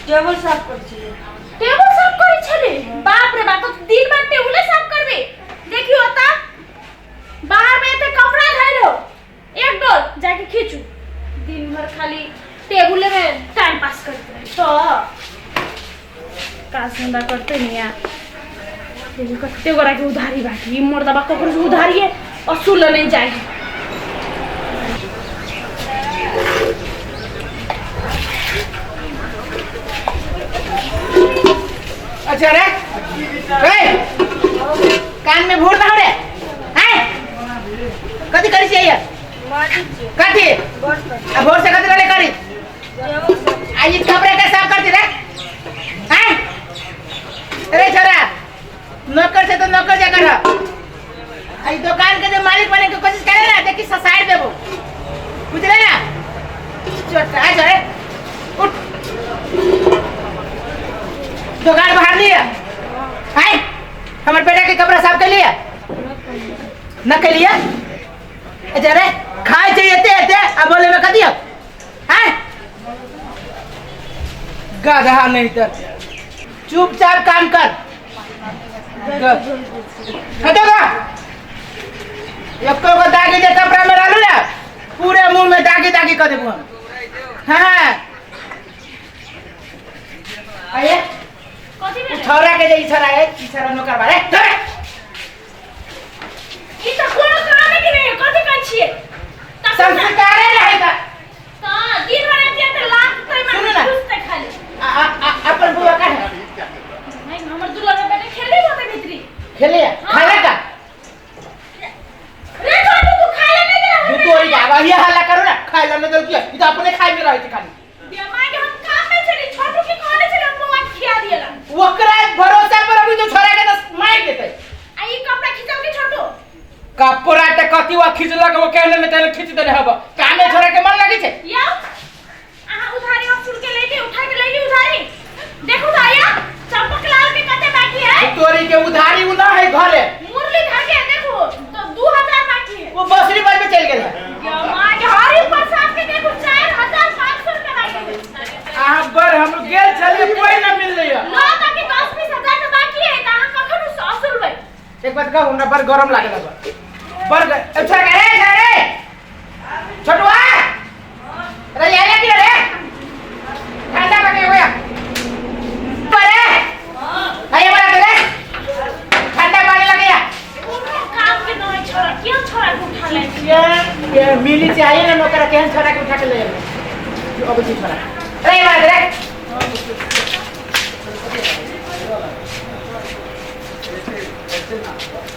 Table साफ करछे। Table साफ करे छले? बाप रे बाप, तो दिन भर टेबल साफ करबे। देखियो ता बाहर में एते कपड़ा धइलो, एक डोल जाके खींचू। दिन भर खाली टेबल में टाइम पास करते रहे। तो का धंधा करते नहीं यार। टेबल कट्टे करा के उधारी बाकी मोर दबा को उधारी है असूल नहीं जाएगी। अच्छा रे कान में भूर रहा रे हैं कथी करी छी ये कथी अब भोर से कथी रे करी आई कपड़े के साफ करती रे हैं अरे छोरा नौकर से तो नौकर जा कर आई दुकान के जो मालिक बने की कोशिश करे ना देखी साइड देबो बुझले ना छोटा आ जा रे उठ दुकान बाहर लिया है हमारे बेटा के कपड़ा साफ कर लिया न कर लिया अच्छा रे खाए चाहिए ते अब बोले में कर दिया है गाधा नहीं तो चुपचाप काम कर हटोगा एक को दागी दे कपड़ा में डालू ना पूरे मुंह में दागी दागी कर देबो हां आइए छोरा के जे छोरा है छोरा नौकर बारे ई त कोनो काम के नहीं कथि कहै छियै संस्कारे रहेगा त दिन भर एते त लाख तै में खुशते खाली अपन बुआ का है नहीं हमर दुल्हा के बेटे खेले होते भीतरी खेले खाने का रे तू खाले नहीं दे तू तोरी जावा ये हल्ला करो ना खाइला न दल की ई त अपने खाइ में रहै छै खाली बिया मां के हम काम में चली छोटू के कहले चली हम बात खिया दियला ओकरा भरोसा पर अभी तो छोरा के मार देतै आ ई कपड़ा खिचल के छोटू कपड़ा त कति वा खिचलक वो कहले में तले खींच देने हब कामे छोरा के मन लागी छै या आहा उधारी सुन के लेके उठा के लेली उधारी देखो दाया चंपक लाल के कते बाकी है तोरी के उधारी उ ना है घरे मुरली धर के देखो तो 2000 बाकी है वो बसरी बाज में चल गेल या मां के हरी पर साहब के देखो 4500 रुपया बाकी है आहा बर हम गेल चले कोई ना मिल लिया लो ताकि 10-20 हजार बाकी है त हम कखन असूल भाई एक बात कहू हमरा बर गरम लागल बर अच्छा रे रे छोटुआ रे ये ले रे ठंडा पके होया परे आइए बड़ा रे ठंडा पानी लग गया काम के नहीं छोरा क्यों छोरा को उठा ले ये मिली चाहिए ना नौकर केहन छोरा के उठा के ले अब जी छोरा रे बड़ा रे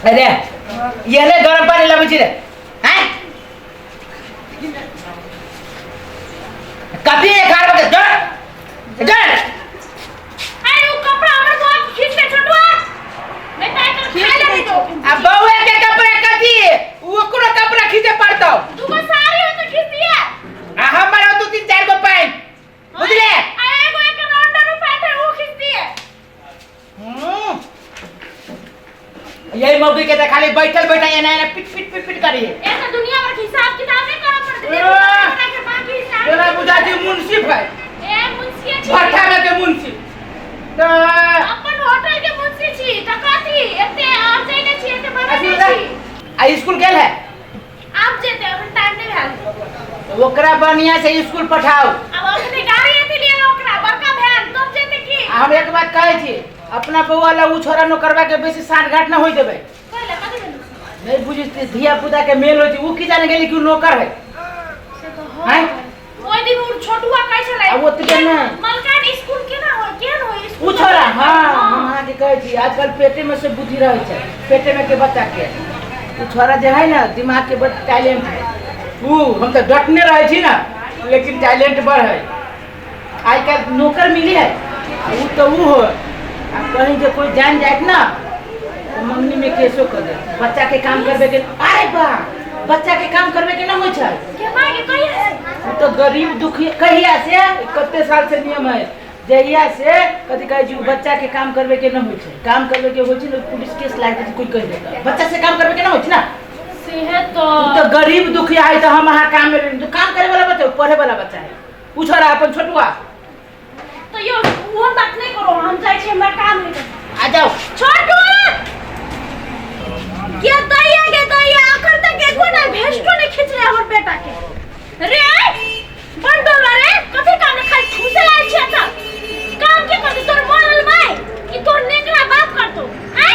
अरे ये ले गरम पानी लाबी छी रे हैं कभी एक बार के जड़ जड़ अरे वो कपड़ा हमर को खींच के छोटुआ मैं ताई कर खा ले तो अब बउए के कपड़ा कथी ओकरो कपड़ा खींचे पड़तो दुगो साड़ी हो तो खींच दिया आ हमरा तो 3-4 गो पैंट बुझले एगो एक अंडर पैंट है वो खींच दिए यही मौगी के त खाली बैठल बैठा एना एना पिट पिट पिट पिट करी ए तो दुनिया भर के हिसाब किताब नहीं करब पड़ते देखो के बाकी हिसाब तोरा बुझा जी मुंसिफ है ए मुंशी छी भट्ठा में के मुंसिफ त अपन होटल के मुंशी छी टकाती एते और जाइले छी एते बड़ा छी आ स्कूल गेल है आप जेते अपन टाइम नहीं भेल ओकरा बढ़िया से स्कूल पठाओ अब अपने गाड़ी एते लिए ओकरा बड़का भैन तब जेते की हम एक बात कहै छी अपना बउआ ला उ छोरा न करबा के बेसी साठ घाट न होई देबे कहले कथि भेल नहीं बुझिते धिया पुता के मेल होती उ की जाने गेली कि नौकर है से तो हैं ओइ दिन उ छोटुआ कहै छलै अब ओतबे ना मलकान स्कूल केना हो केन हो स्कूल उ छोरा हां हम अहाँ के कहै छी आजकल पेटे में से बुद्धि रहै छै पेटे में के बच्चा के उ छोरा जे है ना दिमाग के बड़ टैलेंट है उ हम तो डटने रहै छी ना लेकिन टैलेंट बड़ है आज कल नौकर मिली है उ तो उ हो अब कहीं जो कोई जान जाए ना तो मंगनी में केसो कर दे बच्चा के काम करबे के अरे बा बच्चा के काम करबे के ना होय छै के मांगे कहिया उ तो गरीब दुखी कहिया से कते साल से नियम है जहिया से कथि कहै छी बच्चा के काम करबे के ना होय छै काम करबे के होय छै न पुलिस केस लाग दे कोई कह देता बच्चा से काम करबे के ना होय छै ना सेहे तो तो गरीब दुखिया है तो हम अहाँ काम में तो काम करे वाला बच्चा पढ़े वाला बच्चा है पूछो रहा अपन छोटुआ तो यो वो बात नहीं करो हम जाय छी हमरा काम है आ जाओ छोटू के दैया आखिर तक एको ना भेस्टो नहीं खींच रहे हमर बेटा के रे बंडोला रे कथि काम खाली ठूसे लाग छै त काम के कर तोर मरल माय कि तोर नेकरा बाप कर तो हैं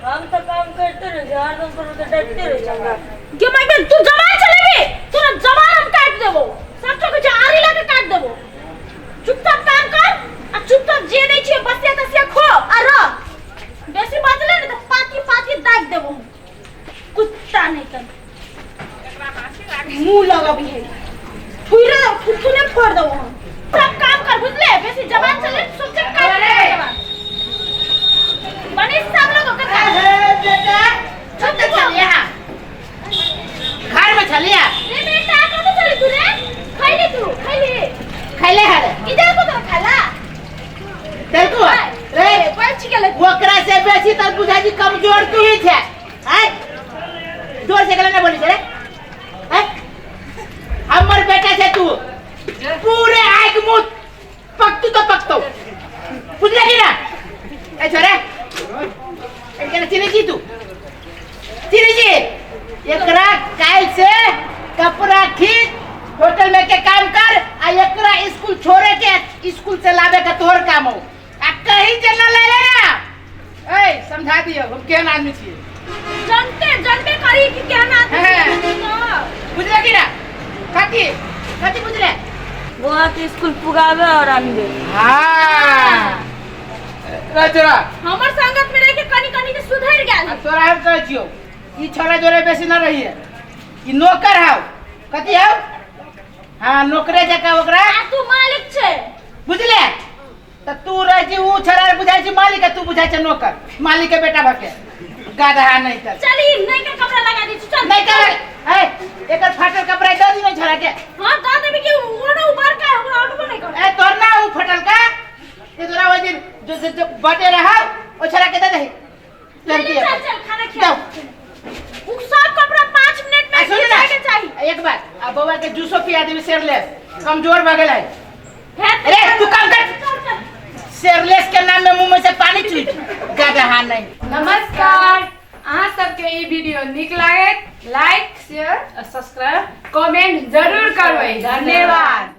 हम तो काम करते रहे हरदम पर तो डरते रहे चंगा के माय बे तू जवान चलेबे तोरा जवान हम काट देबो सब कुछ आरी लाके काट देबो चुपचाप काम कर आ चुपचाप जे नहीं छै बसिया तसिया खो आ रह बेसी बात ले तो पाती दाग देबो कुत्ता नहीं कर मुंह लगाबी है फुइरा फुटने फोड़ दो हम सब काम कर बुझले बेसी जवान चले सोचे काम करे जवान बने सब लोग का बेटा चुप चलिया घर में चलिया रे बेटा कब चली तू रे खैले खैले हरे इधर को तो खाला तेरे को रे पंच के ले ओकरा से बेसी त बुझा जी कमजोर तू ही छे हैं जोर से गले ना बोली रे हैं हमर बेटा से तू पूरे आग मुत पकतू तो पकतो बुझले कि ना ए छोरे एकरा चिनी जी तू चिनी जी एकरा काल से कपड़ा खींच होटल में के काम कर आ एकरा स्कूल छोड़े के स्कूल से लावे का तोहर काम हो आ कहीं चलना ले लेना ए समझा दियो हम केहन आदमी छिए जानते करी कि क्या ना बुझले कि ना कथी बुझले वहाँ के स्कूल पुगावे और आनबे हां राजरा हमर संगत में रह के कनी के सुधर गेल तोरा हम कहै छियो ई छोरा जोरे बेसी न रहिए ई नौकर हाउ कथी हाउ हां नौकरे जका ओकरा तू मालिक छे बुझले त तू रह जी ऊ छोरा बुझाइ छी मालिक तू बुझाइ छ नौकर मालिक के बेटा भके गाधा नहीं कर चली नहीं के कपड़ा लगा दी चल नहीं कर ए एकर फाटल कपड़ा दे दी नहीं छोरा के हां दा देबी कि ओनो ऊपर का हमरा ऑटो नहीं कर ए तोर ना ऊ फटल का ये तोरा वो दिन जो बटे रहा ओ छोरा के दे दे चल खाना खा उ सब कपड़ा 5 मिनट में खींचा के चाहिए एक बार अब बाबा के जूसो पिया देबी शेरलेस कमजोर भ गेलै अरे तू काम कर शेरलेस के नाम में मुंह में से पानी चुई गाधा नहीं नमस्कार अहाँ सबके ई वीडियो नीक लागत लाइक शेयर और सब्सक्राइब कमेंट जरूर करबै धन्यवाद।